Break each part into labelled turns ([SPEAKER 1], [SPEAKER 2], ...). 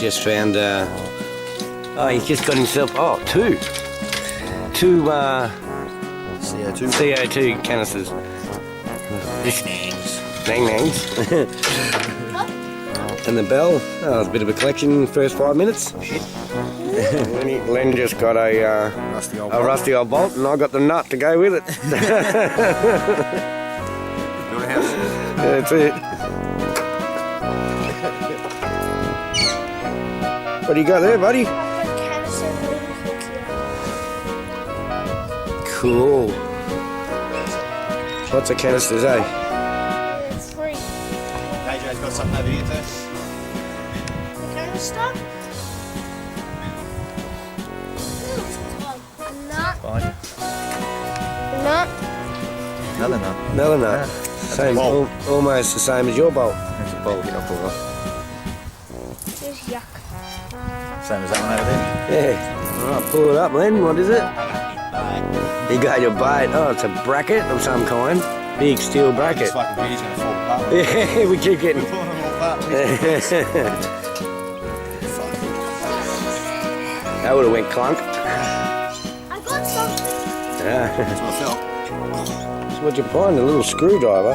[SPEAKER 1] just found, oh, he's just got himself, two CO2 canisters. Nangs. And the bell, it's a bit of a collection in the first 5 minutes. Shit. Len just got a rusty old bolt, and I got the nut to go with it.
[SPEAKER 2] Build a house.
[SPEAKER 1] That's it. What do you got there, buddy? Cool. Lots of canisters, eh?
[SPEAKER 3] It's free.
[SPEAKER 2] AJ's got something over here too.
[SPEAKER 3] Canister? Nut.
[SPEAKER 2] Fine.
[SPEAKER 3] Nut.
[SPEAKER 2] Another nut.
[SPEAKER 1] Another nut. Same,
[SPEAKER 2] bolt.
[SPEAKER 1] almost the same as your bolt.
[SPEAKER 2] There's a bolt here, I'll pull off.
[SPEAKER 3] There's yuck.
[SPEAKER 2] Same as that one over there.
[SPEAKER 1] Yeah. Alright, pull it up, Len. What is it? You got your bait. Oh, it's a bracket of some kind. Big steel bracket.
[SPEAKER 2] This fucking beer's gonna fall apart.
[SPEAKER 1] Yeah, we keep getting.
[SPEAKER 2] We're falling all apart.
[SPEAKER 1] That would have went clunk.
[SPEAKER 3] I got something.
[SPEAKER 1] Yeah.
[SPEAKER 2] That's what I felt.
[SPEAKER 1] So what'd you find? A little screwdriver.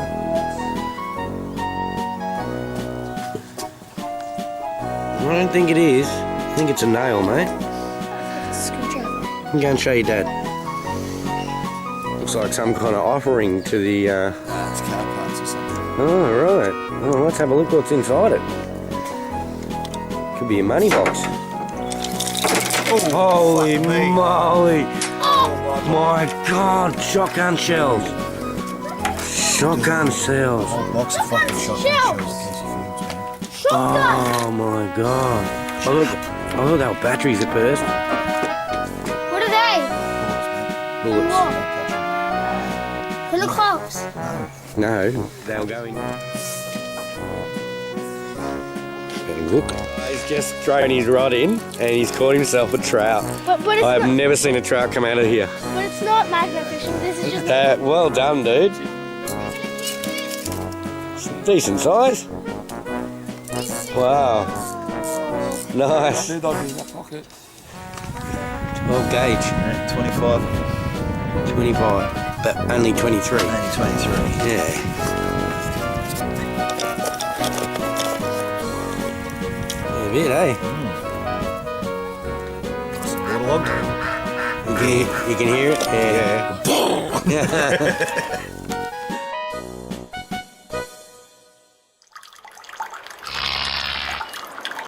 [SPEAKER 1] I don't think it is. I think it's a nail, mate.
[SPEAKER 3] Screwdriver.
[SPEAKER 1] I can go and show your dad. Looks like some kind of offering to the.
[SPEAKER 2] It's car parts or something.
[SPEAKER 1] Oh, right. Oh, let's have a look what's inside it. Could be a money box. Holy
[SPEAKER 2] fuck me.
[SPEAKER 1] moly!
[SPEAKER 3] Oh!
[SPEAKER 1] My God! Shotgun shells. Shotgun shells.
[SPEAKER 2] Whole box of fucking shotgun
[SPEAKER 3] Shells.
[SPEAKER 2] shells.
[SPEAKER 3] Shotgun!
[SPEAKER 1] Oh my God! Oh look! Oh look! They were batteries at first.
[SPEAKER 3] What are they?
[SPEAKER 1] Bullets.
[SPEAKER 3] What? For the cops.
[SPEAKER 1] No, they were going. Look, he's just thrown his rod in and he's caught himself a trout.
[SPEAKER 3] But it's
[SPEAKER 1] I have
[SPEAKER 3] not.
[SPEAKER 1] never seen a trout come out of here.
[SPEAKER 3] But it's not magnet fishing. This is just.
[SPEAKER 1] Well done, dude. It's decent size. Wow, nice. 12 gauge,
[SPEAKER 2] Yeah, 25.
[SPEAKER 1] 25, but only 23.
[SPEAKER 2] Only 23.
[SPEAKER 1] Yeah. A bit, eh?
[SPEAKER 2] Waterlogged.
[SPEAKER 1] You can hear it? Yeah.